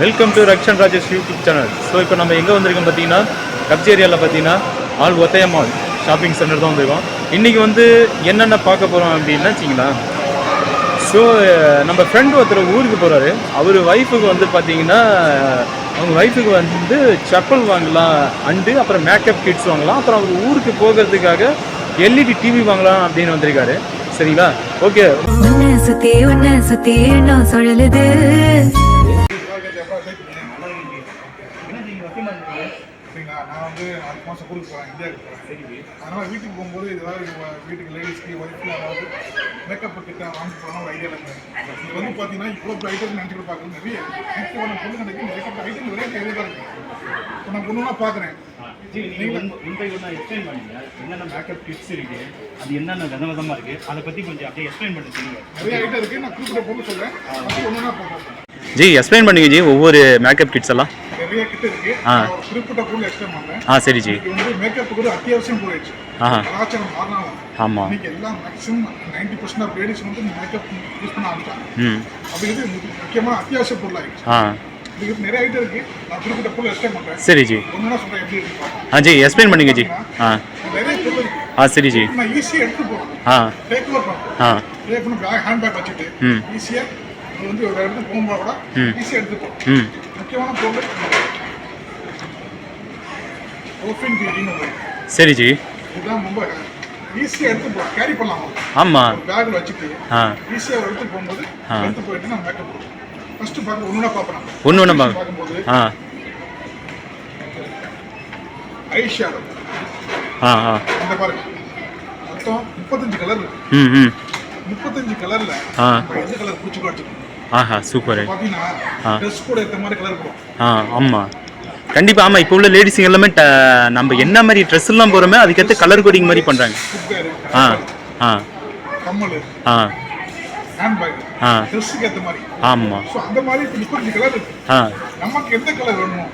Welcome to Rakshan Rajesh YouTube channel. So இப்போ நம்ம எங்கே வந்திருக்கோம் பார்த்தீங்கன்னா, கப்ஜி ஏரியாவில் பார்த்தீங்கன்னா ஆல் ஒத்தைய மால் ஷாப்பிங் சென்டர் தான் வந்திருக்கோம். இன்றைக்கி வந்து என்னென்ன பார்க்க போகிறோம் அப்படின்னா வச்சிங்களா, ஸோ நம்ம ஃப்ரெண்டு ஒருத்தர் ஊருக்கு போகிறாரு. அவர் ஒய்ஃபுக்கு வந்து பார்த்தீங்கன்னா, அவங்க ஒய்ஃபுக்கு வந்து செப்பல் வாங்கலாம் அண்டு அப்புறம் மேக்கப் கிட்ஸ் வாங்கலாம், அப்புறம் அவர் ஊருக்கு போகிறதுக்காக எல்இடி டிவி வாங்கலாம் அப்படின்னு வந்திருக்காரு. சரிங்களா? ஓகே. சுத்தி நான் சொல்லுது நான் வந்து அடுத்த மாதம் ஊருக்கு போகிறேன், இந்தியாவுக்கு போகிறேன். அதனால் வீட்டுக்கு போகும்போது ஏதாவது வீட்டுக்கு லேடிஸ்க்கு ஒய்ஃப்க்கு ஏதாவது மேக்கப் கிட்ட வாங்கி போகணும் ஒரு ஐடியா இல்லை. இது வந்து பார்த்தீங்கன்னா இவ்வளோ ஐட்டம் நினச்சி கூட பார்க்கணும். நிறைய முக்கியமான பொண்ணு கணக்கு மேக்கப் ஐட்டம் ஒரே நிறைய தான் இருக்குது. இப்போ நான் ஒன்றுனா பார்க்குறேன். எக்ஸ்பிளைன் பண்ணுங்க, என்னென்ன மேக்கப் கிட்ஸ் இருக்கு, அது என்னென்ன விதமாக இருக்கு, அதை பற்றி கொஞ்சம் அப்படியே எக்ஸ்பிளைன் பண்ணி சொல்லுங்க. நிறைய ஐட்டம் இருக்குது, நான் குறிப்பிட்ட பொண்ணு சொல்கிறேன், ஒன்றுனா பார்ப்போம். ஜி எக்ஸ்பிளைன் பண்ணுங்க ஜி, ஒவ்வொரு மேக்கப் கிட்ஸ் எல்லாம் நிறைய கிட்ட இருக்கு. குறிப்பிட்ட பொருள் எக்ஸ்பிளைன் பண்ணுறேன். சரி ஜி. இது வந்து மேக்கப்புக்கு ஒரு அத்தியாவசியம் போயிடுச்சு. கலாச்சாரம் மாறினாலும் ஆமாம், இன்னைக்கு எல்லாம் மேக்ஸிமம் 90% ஆஃப் லேடிஸ் வந்து மேக்கப் யூஸ் பண்ண ஆரம்பிச்சாங்க. அப்படிங்கிறது முக்கியமான அத்தியாவசிய பொருள் ஆகிடுச்சு. இதுக்கு நிறைய ஐட்டம் இருக்கு. நான் குறிப்பிட்ட பொருள் எக்ஸ்பிளைன் பண்ணுறேன். சரி ஜி. ஒன்றுனா சொல்கிறேன் எப்படி இருக்கு. ஜி எக்ஸ்பிளைன் பண்ணுங்க ஜி. நிறைய பொருள் இருக்கு. சரி ஜி. நான் ஈஸியாக எடுத்து போகலாம். டேக் ஓவர் பண்ணலாம். டேக் பண்ணி ஹேண்ட் பேக் வச்சுட்டு ஈஸியாக அது வந்து ஒரு இடத்துக்கு போகும்போது கூட ஈஸியாக எடுத்து போகலாம். முக்கியமான பொருள் ஓஃபின் பியூட்டின்னு ஒரு. சரி ஜி. இதுதான் ரொம்ப ஈஸியாக எடுத்து போகலாம், கேரி பண்ணலாம். ஆமாம், பேக்கில் வச்சுட்டு ஈஸியாக ஒரு இடத்துக்கு போகும்போது எடுத்து போயிட்டு நான் மேக்கப் போடுவோம். ஃபஸ்ட்டு பார்க்க ஒன்றுனா பார்ப்பேன். ஒன்று பார்க்கும்போது ஐ ஷேடோ இந்த பாருங்க, மொத்தம் 35 கலர் இருக்கு. 35 கலரில் எந்த கலர் பிடிச்சி காட்டுச்சு. சூப்பர். பார்த்தீங்கன்னா ட்ரெஸ் கூட ஏற்ற மாதிரி கலர் போடும். ஆமாம், கண்டிப்பாக. ஆமாம், இப்போ உள்ள லேடிஸுங்க எல்லாமே நம்ம என்ன மாதிரி ட்ரெஸ் எல்லாம் போகிறோமே அதுக்கேற்ற கலர் கோடிங் மாதிரி பண்ணுறாங்க. கம்மல், ஹேண்ட் பேக், ட்ரெஸ்ஸுக்கு ஏற்ற மாதிரி. ஆமாம். ஸோ அந்த மாதிரி இப்போ 35 கலர் இருக்கு. நமக்கு எந்த கலர் வேணுமோ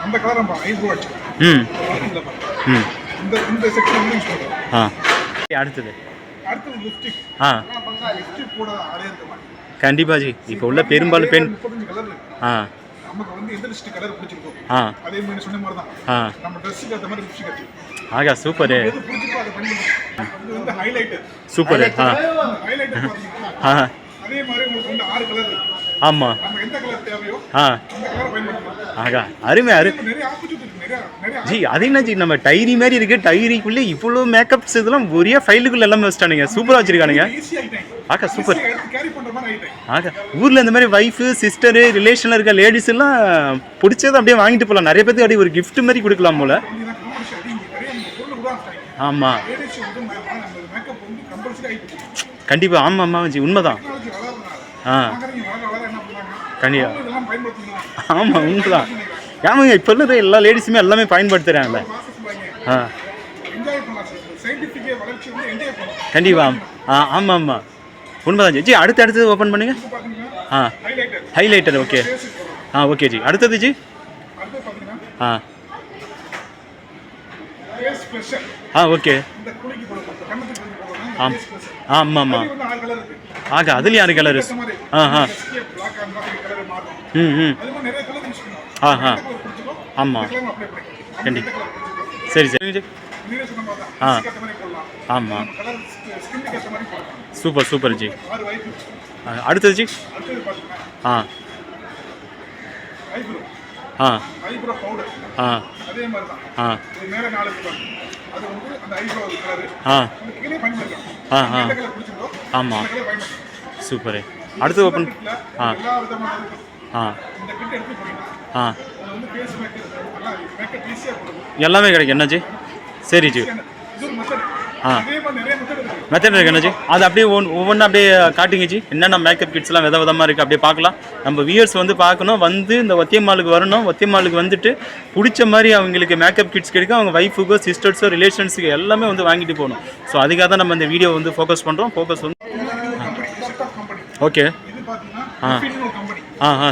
அந்த கலர் நம்ம ஐப்ரோ வச்சுக்கலாம். இந்த செக்ஷன் வந்து யூஸ் பண்ணுறோம். அடுத்தது லிப்ஸ்டிக். லிப்ஸ்டிக் கூட அடைய இருக்க மாதிரி. கண்டிப்பாக ஜி. இப்போ உள்ள பெரும்பாலும் பெண் 35 கலர் இருக்கு. நமக்கு வந்து எந்த லிப்ஸ்டிக் கலர் பிடிச்சிருக்கோ அதே மாதிரி சொன்ன மாதிரி தான் நம்ம ட்ரெஸ்ஸுக்கு ஏற்ற மாதிரி லிப்ஸ்டிக் வச்சு சூப்பர். எது பிடிச்சிருக்கோ அதை பண்ணிக்கலாம். இது வந்து ஹைலைட்டர். சூப்பர். ஹைலைட்டர் பார்த்தீங்கன்னா அதே மாதிரி உங்களுக்கு வந்து 6 கலர் இருக்கு. ஆமாம், நம்ம எந்த கலர் தேவையோ அந்த கலரை பயன்படுத்தலாம். அருமை நிறைய ஆப்பர்ச்சுனிட்டி நிறைய ஜி. அது என்ன ஜி, நம்ம டைரி மாதிரி இருக்கு, டைரிக்குள்ளே இவ்வளோ மேக்கப்ஸ் இதெல்லாம் ஒரே ஃபைலுக்குள்ள எல்லாமே வச்சுட்டானுங்க. சூப்பராக வச்சிருக்கானுங்க. சூப்பர். ஊரில் இந்த மாதிரி ஒய்ஃபு சிஸ்டரு ரிலேஷனில் இருக்க லேடிஸ் எல்லாம் பிடிச்சதை அப்படியே வாங்கிட்டு போகலாம். நிறைய பேருக்கு அப்படியே ஒரு கிஃப்ட் மாதிரி கொடுக்கலாம் போல. ஆமாம், கண்டிப்பாக. ஆமாம் ஆமாம் ஜி, உண்மைதான். கண்டிப்பாக. ஆமாம், உண்மைதான். ஆமாங்க, இப்போ உள்ள எல்லா லேடிஸுமே எல்லாமே பயன்படுத்துகிறாங்கல்ல. கண்டிப்பாக. ஆமாம் ஆமாம், உண்மைதான் ஜி. அடுத்தது ஓப்பன் பண்ணுங்க. ஹைலைட்டர். ஓகே. Okay G. அடுத்தது ஜி. ஓகே. ஆமாம் ஆமாம். அதுலேயும் 6 கலரு. ஆமாம், கண்டிப்பாக. சரி சரி ஜி. ஆமாம், சூப்பர் சூப்பர் ஜி. அடுத்தது ஜி. ஆமாம், சூப்பர். அடுத்தது ஓப்பன். எல்லாமே கிடைக்கும் என்ன ஜி. சரி ஜி. மெத்தட் இருக்கு என்ன ஜி. அது அப்படியே ஒவ்வொன்றா அப்படியே காட்டுங்க ஜி. என்னென்ன மேக்கப் கிட்ஸ்லாம் விதமாக இருக்குது அப்படியே பார்க்கலாம். நம்ம வியூவர்ஸ் வந்து பார்க்கணும், வந்து இந்த ஒத்தியம்மாளுக்கு வரணும். ஒத்தியம்மாளுக்கு வந்துட்டு பிடிச்ச மாதிரி அவங்களுக்கு மேக்கப் கிட்ஸ் கிடைக்கும். அவங்க ஒய்ஃபுக்கோ சிஸ்டர்ஸோ ரிலேஷன்ஸுக்கு எல்லாமே வந்து வாங்கிட்டு போகணும். ஸோ அதுக்காக தான் நம்ம இந்த வீடியோ வந்து ஃபோக்கஸ் பண்ணுறோம். ஃபோக்கஸ் வந்து ஓகே.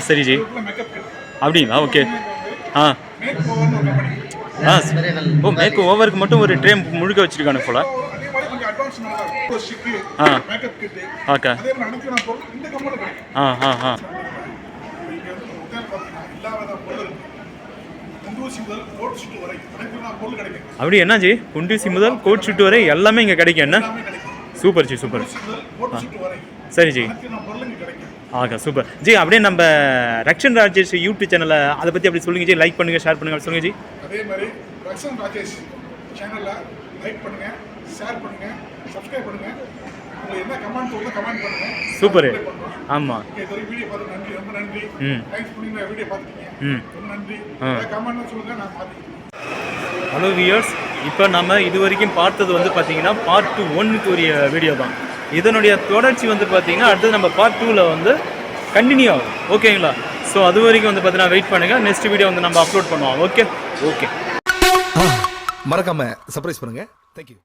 சரி ஜி. அப்படிங்களா? ஓகே. மேக் ஓவருக்கு மட்டும் ஒரு ட்ரே முழுக்க வச்சுருக்கானு போல. ஓகே. எல்லா வித பொருள் இருக்கு. குண்டூசி முதல் கோட் ஷீட் வரை அனைத்து பொருள் கிடைக்கும். அப்படி என்னாச்சு குண்டூசி முதல் கோட் ஷூட் வரை எல்லாமே இங்கே கிடைக்கும் என்ன? எல்லாமே கிடைக்கும். Super G super. குண்டூசி முதல் கோட் ஷீட் வரை சரி ஜி. அனைத்து பொருள் இங்கே கிடைக்கும். ஆகா சூப்பர் ஜி. அப்படியே நம்ம ரக்ஷன் ராஜேஷ் யூடியூப் சேனலை அதை பற்றி அப்படி சொல்லுங்க ஜி. லைக் பண்ணுங்கள், ஷேர் பண்ணுங்கள், சொல்லுங்கள் ஜி. அதே மாதிரி ரக்ஷன் ராஜேஷ் சேனலை லைக் பண்ணுங்கள், ஷேர் பண்ணுங்கள், சப்ஸ்கிரைப் பண்ணுங்கள். உங்களுக்கு என்ன கமெண்ட் தோணுதோ கமெண்ட் பண்ணுங்கள். சூப்பர். ஆமாம். வீடியோ பார்த்து நன்றி, ரொம்ப நன்றி. தேங்க்ஸ் பண்ணி வீடியோ பார்த்துட்டீங்க, ரொம்ப நன்றி. கமெண்ட் சொல்லுங்கள், நான் பார்த்துக்கிறேன். ஹலோ வியூயர்ஸ், இப்போ நம்ம இது வரைக்கும் பார்த்தது வந்து பார்த்தீங்கன்னா பார்ட் 1க்கு உரிய வீடியோ தான். இதனுடைய தொடர்ச்சி வந்து பார்த்தீங்கன்னா அடுத்தது நம்ம பார்ட் 2ல் வந்து கண்டினியூ ஆகும். ஓகேங்களா? ஸோ அது வரைக்கும் வந்து பார்த்தீங்கன்னா வெயிட் பண்ணுங்கள். நெக்ஸ்ட் வீடியோ வந்து நம்ம அப்லோட் பண்ணுவோம். Okay okay. மறக்காம சர்ப்ரைஸ் பண்ணுங்க. தேங்க்யூ.